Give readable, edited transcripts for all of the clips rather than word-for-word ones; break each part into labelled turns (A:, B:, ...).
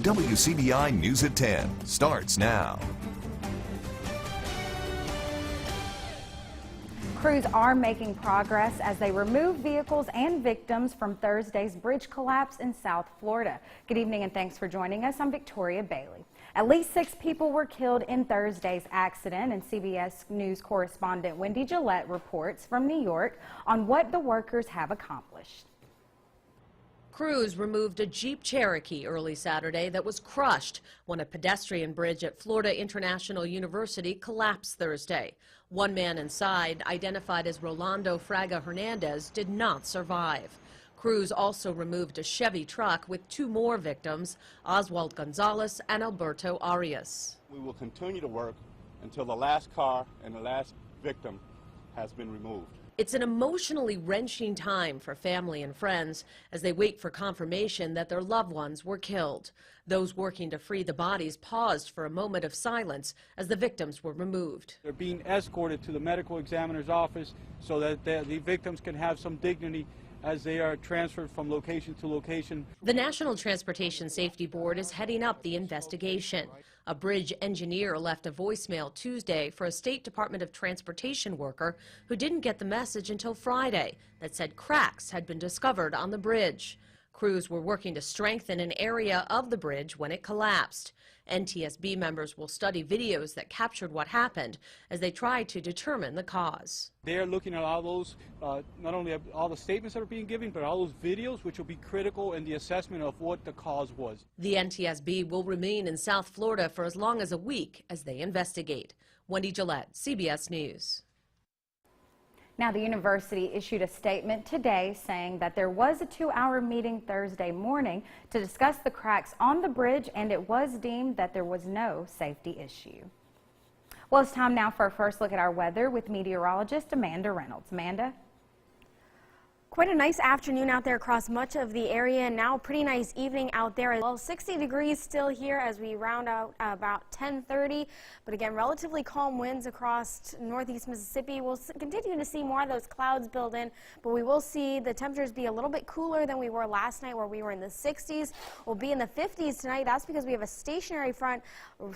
A: WCBI News at 10 starts now.
B: Crews are making progress as they remove vehicles and victims from Thursday's bridge collapse in South Florida. Good evening and thanks for joining us. I'm Victoria Bailey. At least 6 people were killed in Thursday's accident, and CBS News correspondent Wendy Gillette reports from New York on what the workers have accomplished.
C: Crews removed a Jeep Cherokee early Saturday that was crushed when a pedestrian bridge at Florida International University collapsed Thursday. One man inside, identified as Rolando Fraga Hernandez, did not survive. Crews also removed a Chevy truck with 2 more victims, Oswald Gonzalez and Alberto Arias.
D: We will continue to work until the last car and the last victim has been removed.
C: It's an emotionally wrenching time for family and friends as they wait for confirmation that their loved ones were killed. Those working to free the bodies paused for a moment of silence as the victims were removed.
E: They're being escorted to the medical examiner's office so that the victims can have some dignity as they are transferred from location to location.
C: The National Transportation Safety Board is heading up the investigation. A bridge engineer left a voicemail Tuesday for a State Department of Transportation worker who didn't get the message until Friday that said cracks had been discovered on the bridge. Crews were working to strengthen an area of the bridge when it collapsed. NTSB members will study videos that captured what happened as they try to determine the cause.
E: They're looking at all those, not only all the statements that are being given, but all those videos, which will be critical in the assessment of what the cause was.
C: The NTSB will remain in South Florida for as long as a week as they investigate. Wendy Gillette, CBS News.
B: Now, the university issued a statement today saying that there was a 2-hour meeting Thursday morning to discuss the cracks on the bridge, and it was deemed that there was no safety issue. Well, it's time now for our first look at our weather with meteorologist Amanda Reynolds. Amanda?
F: Quite a nice afternoon out there across much of the area, and now a pretty nice evening out there. Well, 60 degrees still here as we round out about 10:30, but again, relatively calm winds across northeast Mississippi. We'll continue to see more of those clouds build in, but we will see the temperatures be a little bit cooler than we were last night, where we were in the 60s. We'll be in the 50s tonight. That's because we have a stationary front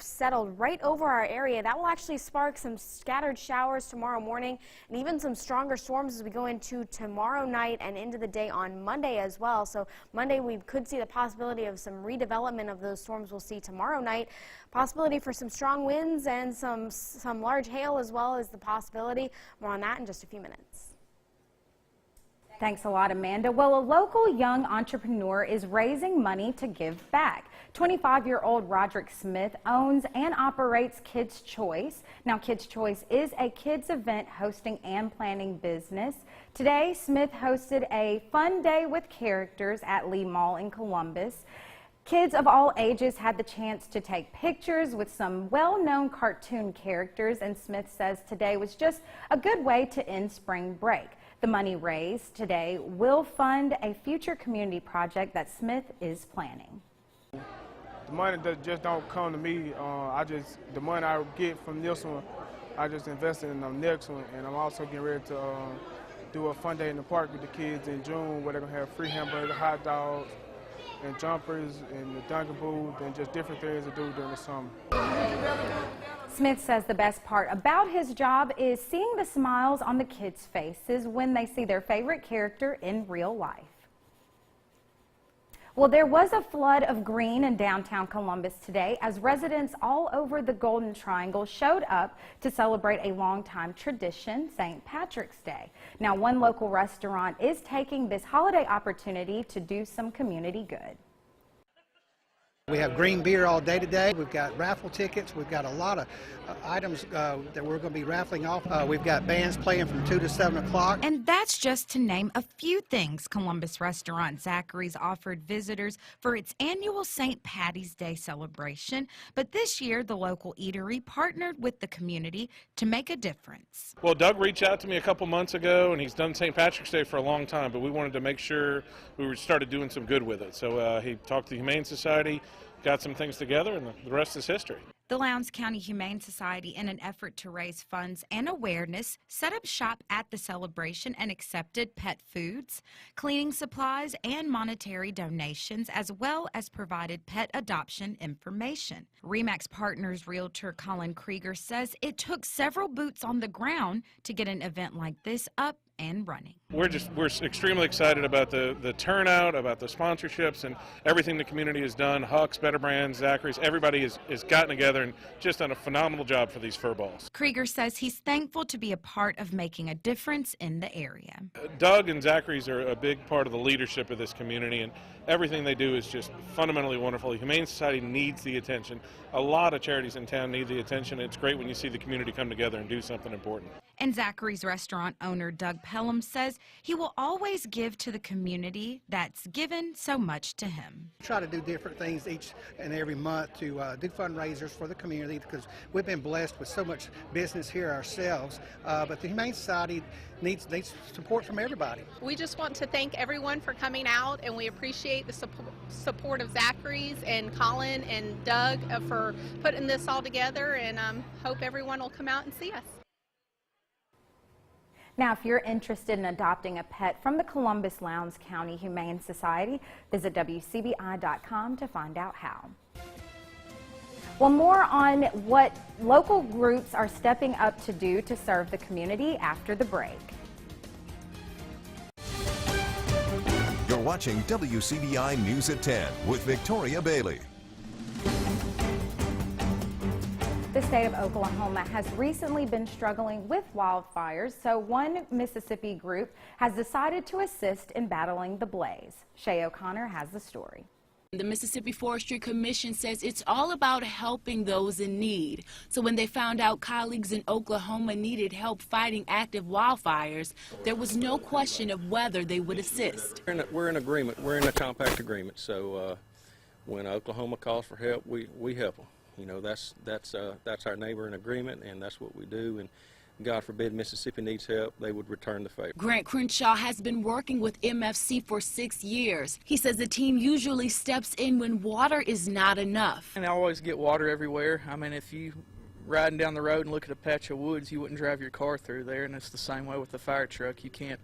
F: settled right over our area. That will actually spark some scattered showers tomorrow morning and even some stronger storms as we go into tomorrow night and into the day on Monday as well. So Monday we could see the possibility of some redevelopment of those storms we'll see tomorrow night. Possibility for some strong winds and some large hail, as well as the possibility. More on that in just a few minutes.
B: Thanks a lot, Amanda. Well, a local young entrepreneur is raising money to give back. 25-year-old Roderick Smith owns and operates Kids Choice. Now, Kids Choice is a kids event hosting and planning business. Today, Smith hosted a fun day with characters at Lee Mall in Columbus. Kids of all ages had the chance to take pictures with some well-known cartoon characters, and Smith says today was just a good way to end spring break. The money raised today will fund a future community project that Smith is planning.
G: The money that just don't come to me. The money I get from this one, I just invest in the next one, and I'm also getting ready to do a fun day in the park with the kids in June, where they're gonna have free hamburgers, hot dogs, and jumpers, and the Dunkin' booth, and just different things to do during the summer.
B: Smith says the best part about his job is seeing the smiles on the kids' faces when they see their favorite character in real life. Well, there was a flood of green in downtown Columbus today as residents all over the Golden Triangle showed up to celebrate a longtime tradition, St. Patrick's Day. Now, one local restaurant is taking this holiday opportunity to do some community good.
H: We have green beer all day today. We've got raffle tickets. We've got a lot of items that we're going to be raffling off. We've got bands playing from 2 to 7 o'clock.
I: And that's just to name a few things Columbus restaurant Zachary's offered visitors for its annual St. Patty's Day celebration. But this year, the local eatery partnered with the community to make a difference.
J: Well, Doug reached out to me a couple months ago, and he's done St. Patrick's Day for a long time, but we wanted to make sure we started doing some good with it. So he talked to the Humane Society, got some things together, and the rest is history.
I: The Lowndes County Humane Society, in an effort to raise funds and awareness, set up shop at the celebration and accepted pet foods, cleaning supplies, and monetary donations, as well as provided pet adoption information. RE/MAX Partners realtor Colin Krieger says it took several boots on the ground to get an event like this up and running.
J: We're extremely excited about the turnout, about the sponsorships, and everything the community has done. Huck's, Better Brands, Zachary's, everybody has gotten together and just done a phenomenal job for these fur balls.
I: Krieger says he's thankful to be a part of making a difference in the area.
J: Doug and Zachary's are a big part of the leadership of this community, and everything they do is just fundamentally wonderful. The Humane Society needs the attention. A lot of charities in town need the attention. It's great when you see the community come together and do something important.
I: And Zachary's restaurant owner Doug Pelham says he will always give to the community that's given so much to him.
H: Try to do different things each and every month to do fundraisers for the community, because we've been blessed with so much business here ourselves, but the Humane Society needs support from everybody.
K: We just want to thank everyone for coming out, and we appreciate the support of Zachary's and Colin and Doug for putting this all together, and hope everyone will come out and see us.
B: Now, if you're interested in adopting a pet from the Columbus Lowndes County Humane Society, visit WCBI.com to find out how. Well, more on what local groups are stepping up to do to serve the community after the break.
A: You're watching WCBI News at 10 with Victoria Bailey.
B: The state of Oklahoma has recently been struggling with wildfires, so one Mississippi group has decided to assist in battling the blaze. Shay O'Connor has the story.
L: The Mississippi Forestry Commission says it's all about helping those in need. So when they found out colleagues in Oklahoma needed help fighting active wildfires, there was no question of whether they would assist.
M: We're in agreement. We're in a compact agreement. So when Oklahoma calls for help, we help them. You know, that's our neighbor in agreement, and that's what we do. And God forbid Mississippi needs help, they would return the favor.
L: Grant Crenshaw has been working with MFC for 6 years. He says the team usually steps in when water is not enough.
N: And I always get water everywhere. I mean, if you riding down the road and look at a patch of woods, you wouldn't drive your car through there, and it's the same way with the fire truck. You can't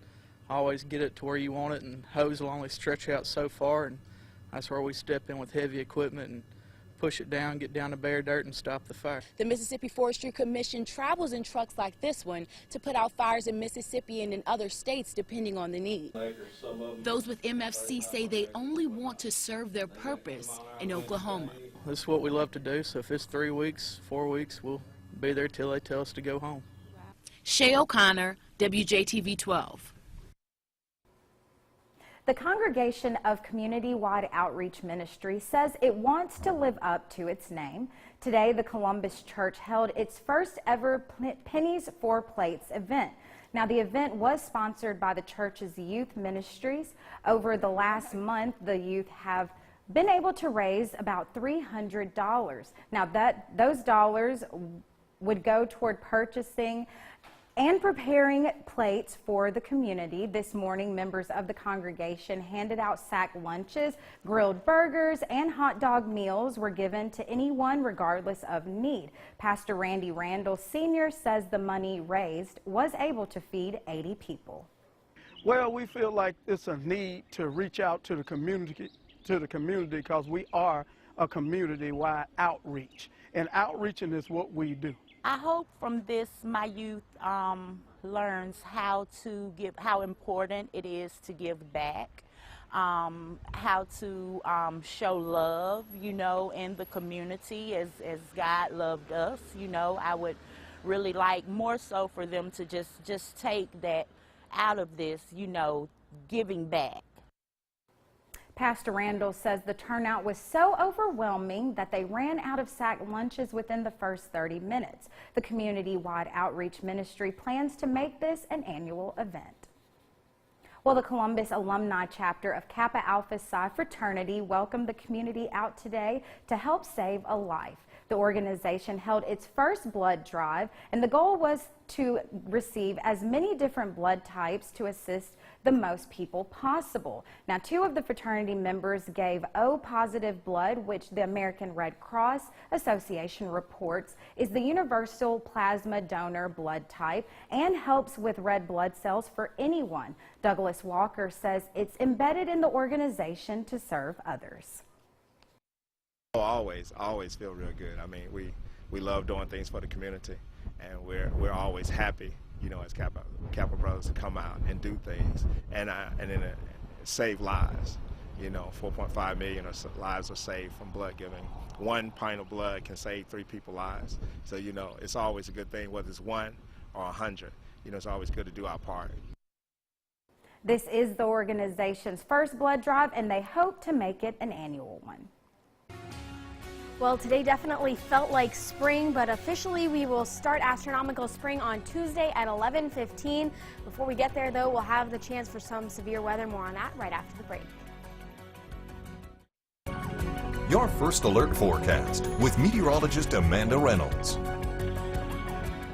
N: always get it to where you want it, and hose will only stretch out so far, and that's where we step in with heavy equipment and push it down, get down to bare dirt, and stop the fire.
L: The Mississippi Forestry Commission travels in trucks like this one to put out fires in Mississippi and in other states depending on the need. Those with MFC say they only want to serve their purpose in Oklahoma.
N: This is what we love to do, so if it's 3 weeks, 4 weeks, we'll be there till they tell us to go home.
L: Shay O'Connor, WJTV 12.
B: The Congregation of Community-Wide Outreach Ministry says it wants to live up to its name. Today, the Columbus Church held its first ever Pennies for Plates event. Now, the event was sponsored by the church's youth ministries. Over the last month, the youth have been able to raise about $300. Now, those dollars would go toward purchasing and preparing plates for the community. This morning, members of the congregation handed out sack lunches, grilled burgers, and hot dog meals were given to anyone regardless of need. Pastor Randy Randall Sr. says the money raised was able to feed 80 people.
E: Well, we feel like it's a need to reach out to the community because we are a community-wide outreach, and outreaching is what we do.
O: I hope from this my youth learns how important it is to give back, how to show love, you know, in the community as God loved us. You know, I would really like more so for them to just take that out of this, you know, giving back.
B: Pastor Randall says the turnout was so overwhelming that they ran out of sack lunches within the first 30 minutes. The community-wide outreach ministry plans to make this an annual event. Well, the Columbus alumni chapter of Kappa Alpha Psi fraternity welcomed the community out today to help save a life. The organization held its first blood drive, and the goal was to receive as many different blood types to assist the most people possible. Now, 2 of the fraternity members gave O positive blood, which the American Red Cross Association reports is the universal plasma donor blood type and helps with red blood cells for anyone. Douglas Walker says it's embedded in the organization to serve others.
P: Always feel real good. I mean, we love doing things for the community, and we're always happy, you know, as Kappa Brothers to come out and do things and then save lives. You know, 4.5 million lives are saved from blood giving. 1 pint of blood can save 3 people's lives. So, you know, it's always a good thing, whether it's 1 or 100. You know, it's always good to do our part.
B: This is the organization's first blood drive, and they hope to make it an annual one.
F: Well, today definitely felt like spring, but officially we will start astronomical spring on Tuesday at 11:15. Before we get there, though, we'll have the chance for some severe weather. More on that right after the break.
A: Your first alert forecast with meteorologist Amanda Reynolds.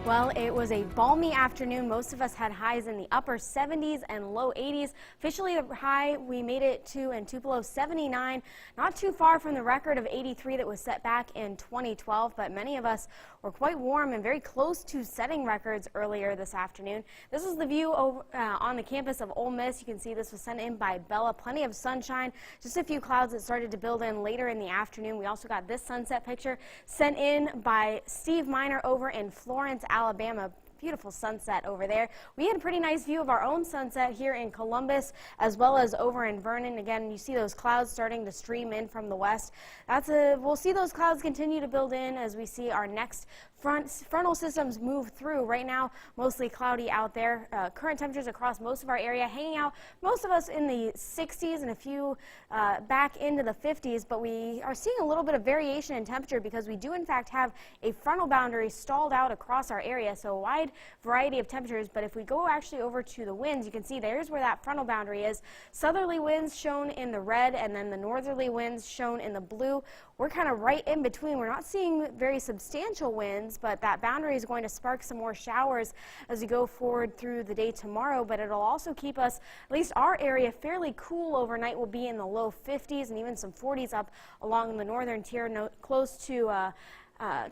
F: Well, it was a balmy afternoon. Most of us had highs in the upper 70s and low 80s. Officially, the high we made it to in Tupelo 79, not too far from the record of 83 that was set back in 2012, but many of us were quite warm and very close to setting records earlier this afternoon. This is the view over, on the campus of Ole Miss. You can see this was sent in by Bella. Plenty of sunshine, just a few clouds that started to build in later in the afternoon. We also got this sunset picture sent in by Steve Miner over in Florence, Alabama. Beautiful sunset over there. We had a pretty nice view of our own sunset here in Columbus as well as over in Vernon. Again, you see those clouds starting to stream in from the west. We'll see those clouds continue to build in as we see our next frontal systems move through. Right now, mostly cloudy out there. Current temperatures across most of our area hanging out, most of us in the 60s and a few back into the 50s, but we are seeing a little bit of variation in temperature because we do in fact have a frontal boundary stalled out across our area, so a wide variety of temperatures. But if we go actually over to the winds, you can see there's where that frontal boundary is. Southerly winds shown in the red and then the northerly winds shown in the blue. We're kind of right in between. We're not seeing very substantial winds, but that boundary is going to spark some more showers as we go forward through the day tomorrow, but it'll also keep us, at least our area, fairly cool overnight. We'll be in the low 50s and even some 40s up along the northern tier, close to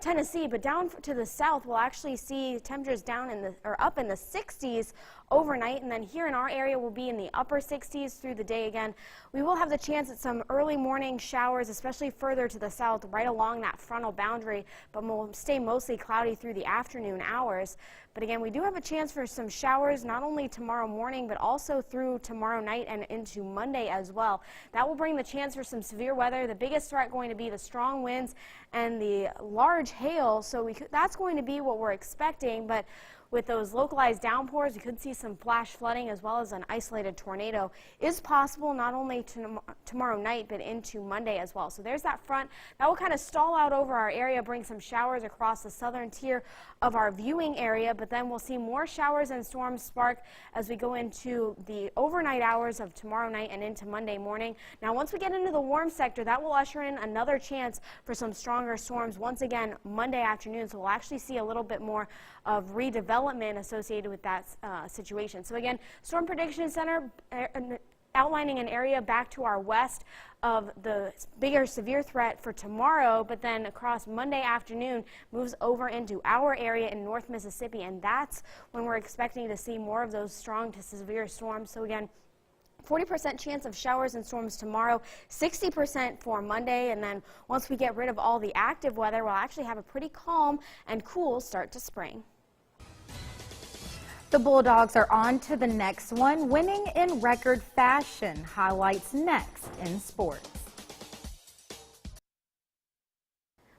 F: Tennessee, but down to the south, we'll actually see temperatures down in the up in the 60s overnight, and then here in our area we'll be in the upper 60s through the day again. We will have the chance at some early morning showers, especially further to the south, right along that frontal boundary, but we'll stay mostly cloudy through the afternoon hours. But again, we do have a chance for some showers not only tomorrow morning, but also through tomorrow night and into Monday as well. That will bring the chance for some severe weather. The biggest threat going to be the strong winds and the large hail, so that's going to be what we're expecting. But with those localized downpours, we could see some flash flooding as well as an isolated tornado is possible not only tomorrow night but into Monday as well. So there's that front. That will kind of stall out over our area, bring some showers across the southern tier of our viewing area, but then we'll see more showers and storms spark as we go into the overnight hours of tomorrow night and into Monday morning. Now, once we get into the warm sector, that will usher in another chance for some stronger storms once again Monday afternoon. So we'll actually see a little bit more of redevelopment associated with that situation. So again, Storm Prediction Center outlining an area back to our west of the bigger severe threat for tomorrow, but then across Monday afternoon moves over into our area in North Mississippi, and that's when we're expecting to see more of those strong to severe storms. So again, 40% chance of showers and storms tomorrow, 60% for Monday, and then once we get rid of all the active weather, we'll actually have a pretty calm and cool start to spring.
B: The Bulldogs are on to the next one, winning in record fashion. Highlights next in sports.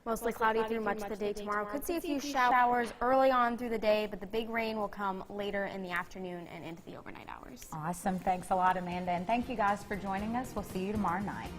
F: Mostly cloudy through much of the day tomorrow. Could see a few showers early on through the day, but the big rain will come later in the afternoon and into the overnight hours.
B: Awesome. Thanks a lot, Amanda. And thank you guys for joining us. We'll see you tomorrow night.